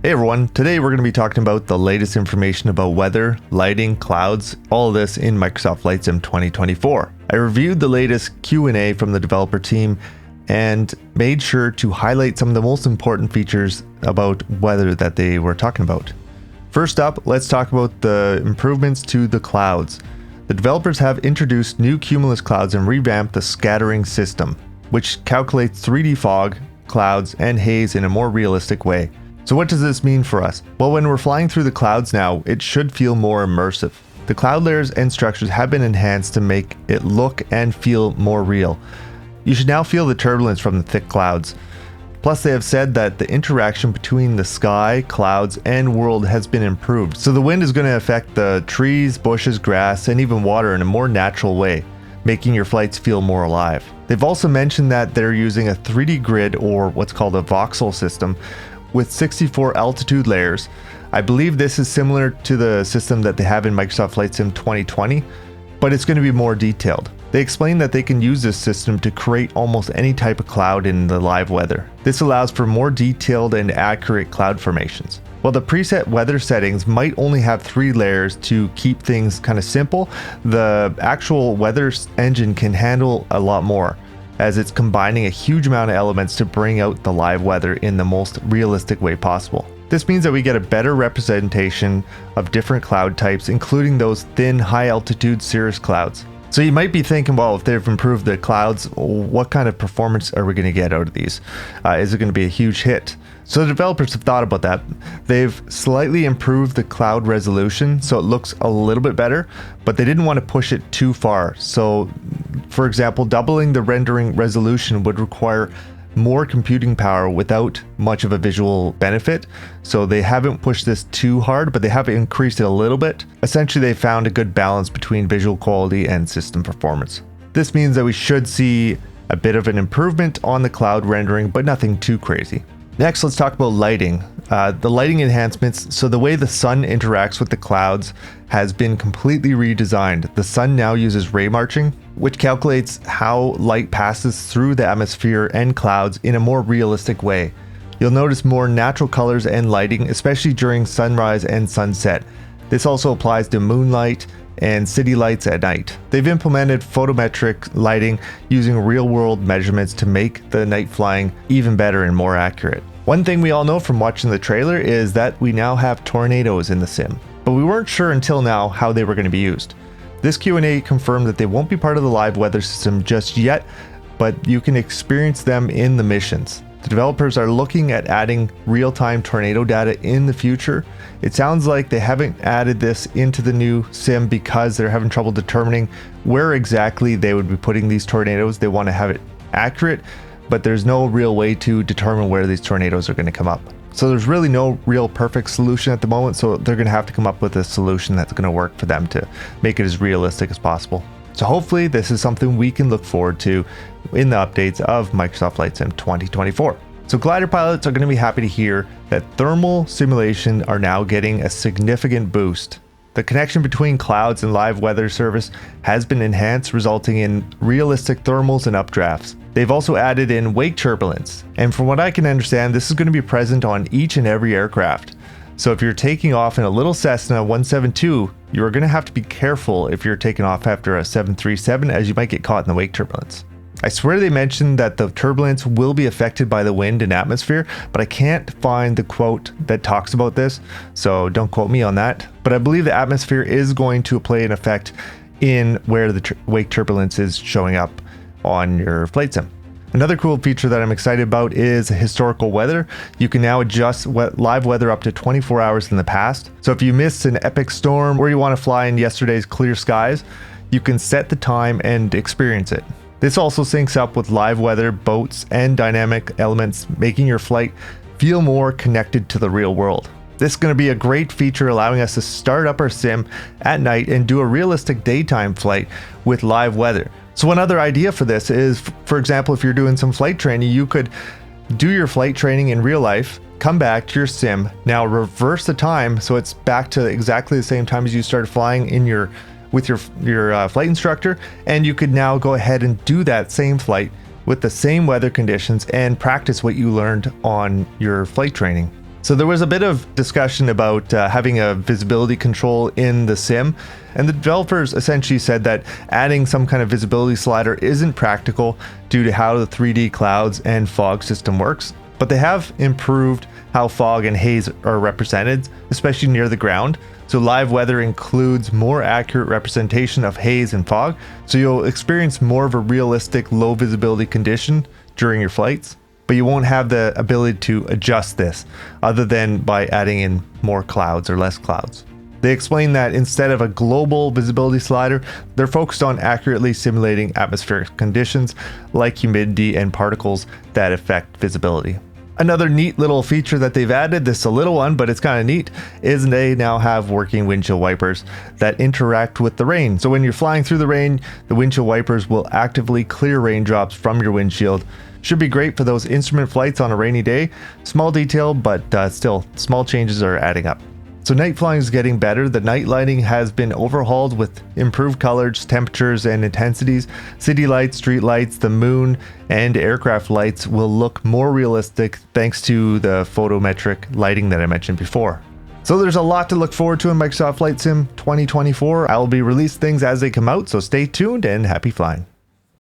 Hey everyone, today we're going to be talking about the latest information about weather, lighting, clouds, all of this in Microsoft Flight Sim 2024. I reviewed the latest Q&A from the developer team and made sure to highlight some of the most important features about weather that they were talking about. First up, let's talk about the improvements to the clouds. The developers have introduced new cumulus clouds and revamped the scattering system, which calculates 3D fog, clouds, and haze in a more realistic way. So what does this mean for us? Well, when we're flying through the clouds now, it should feel more immersive. The cloud layers and structures have been enhanced to make it look and feel more real. You should now feel the turbulence from the thick clouds. Plus, they have said that the interaction between the sky, clouds, and world has been improved. So the wind is going to affect the trees, bushes, grass, and even water in a more natural way, making your flights feel more alive. They've also mentioned that they're using a 3D grid, or what's called a voxel system, with 64 altitude layers. I believe this is similar to the system that they have in Microsoft Flight Sim 2020, but it's going to be more detailed. They explain that they can use this system to create almost any type of cloud in the live weather. This allows for more detailed and accurate cloud formations. While the preset weather settings might only have 3 layers to keep things kind of simple, the actual weather engine can handle a lot more, as it's combining a huge amount of elements to bring out the live weather in the most realistic way possible. This means that we get a better representation of different cloud types, including those thin, high-altitude cirrus clouds. So you might be thinking, well, if they've improved the clouds, what kind of performance are we going to get out of these? Is it going to be a huge hit? So the developers have thought about that. They've slightly improved the cloud resolution so it looks a little bit better, but they didn't want to push it too far. So, for example, doubling the rendering resolution would require more computing power without much of a visual benefit. So they haven't pushed this too hard, but they have increased it a little bit. Essentially, they found a good balance between visual quality and system performance. This means that we should see a bit of an improvement on the cloud rendering, but nothing too crazy. Next, let's talk about lighting. The lighting enhancements. So the way the sun interacts with the clouds has been completely redesigned. The sun now uses ray marching, which calculates how light passes through the atmosphere and clouds in a more realistic way. You'll notice more natural colors and lighting, especially during sunrise and sunset. This also applies to moonlight and city lights at night. They've implemented photometric lighting using real-world measurements to make the night flying even better and more accurate. One thing we all know from watching the trailer is that we now have tornadoes in the sim, but we weren't sure until now how they were going to be used. This Q&A confirmed that they won't be part of the live weather system just yet, but you can experience them in the missions. The developers are looking at adding real-time tornado data in the future. It sounds like they haven't added this into the new sim because they're having trouble determining where exactly they would be putting these tornadoes. They want to have it accurate, but there's no real way to determine where these tornadoes are going to come up. So there's really no real perfect solution at the moment, so they're going to have to come up with a solution that's going to work for them to make it as realistic as possible. So hopefully this is something we can look forward to in the updates of Microsoft Flight Sim 2024. So glider pilots are going to be happy to hear that thermal simulation are now getting a significant boost. The connection between clouds and live weather service has been enhanced, resulting in realistic thermals and updrafts. They've also added in wake turbulence, and from what I can understand, this is going to be present on each and every aircraft. So if you're taking off in a little Cessna 172, you're going to have to be careful if you're taking off after a 737, as you might get caught in the wake turbulence. I swear they mentioned that the turbulence will be affected by the wind and atmosphere, but I can't find the quote that talks about this, so don't quote me on that. But I believe the atmosphere is going to play an effect in where the wake turbulence is showing up on your flight sim. Another cool feature that I'm excited about is historical weather. You can now adjust live weather up to 24 hours in the past. So if you missed an epic storm or you want to fly in yesterday's clear skies, you can set the time and experience it. This also syncs up with live weather, boats, and dynamic elements, making your flight feel more connected to the real world. This is going to be a great feature, allowing us to start up our sim at night and do a realistic daytime flight with live weather. So one other idea for this is, for example, if you're doing some flight training, you could do your flight training in real life, come back to your sim, now reverse the time so it's back to exactly the same time as you started flying in with your flight instructor, and you could now go ahead and do that same flight with the same weather conditions and practice what you learned on your flight training. So there was a bit of discussion about having a visibility control in the sim, and the developers essentially said that adding some kind of visibility slider isn't practical due to how the 3D clouds and fog system works, but they have improved how fog and haze are represented, especially near the ground. So live weather includes more accurate representation of haze and fog, so you'll experience more of a realistic low visibility condition during your flights, but you won't have the ability to adjust this other than by adding in more clouds or less clouds. They explain that instead of a global visibility slider, they're focused on accurately simulating atmospheric conditions like humidity and particles that affect visibility. Another neat little feature that they've added, this is a little one, but it's kind of neat, is they now have working windshield wipers that interact with the rain. So when you're flying through the rain, the windshield wipers will actively clear raindrops from your windshield. Should be great for those instrument flights on a rainy day. Small detail, but still, small changes are adding up. So night flying is getting better. The night lighting has been overhauled with improved colors, temperatures, and intensities. City lights, street lights, the moon, and aircraft lights will look more realistic thanks to the photometric lighting that I mentioned before. So there's a lot to look forward to in Microsoft Flight Sim 2024. I will be releasing things as they come out, so stay tuned and happy flying.